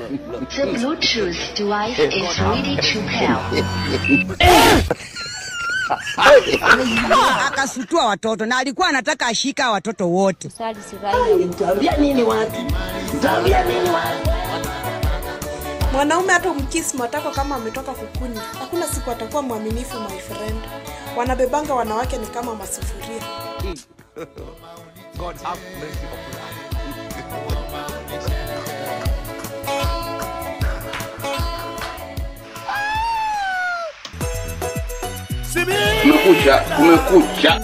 The Bluetooth device is ready to pair. Akasutua watoto na alikuwa anataka ashika watoto wote. Nitaambia nini watu? Nitaambia nini watu? Mwanaume hata umkisi matako kama ametoka kukunya, hakuna siku atakuwa mwaminifu my friend. Wanabebanga wanawake ni kama masufuria. God have mercy upon us. Kumekucha.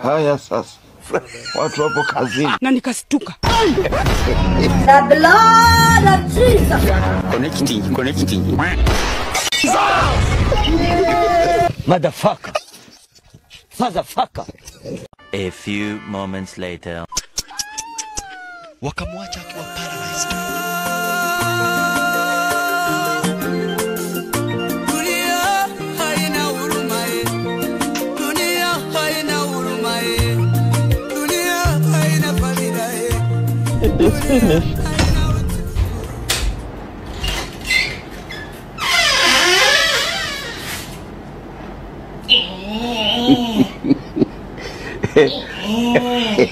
Haya sasa. Watu wapo kazini. Na nikastuka. The blood of Jesus. Connecting. Motherfucker. A few moments later. Wakamwacha akiwa paralyzed. It's finished. Hehehehe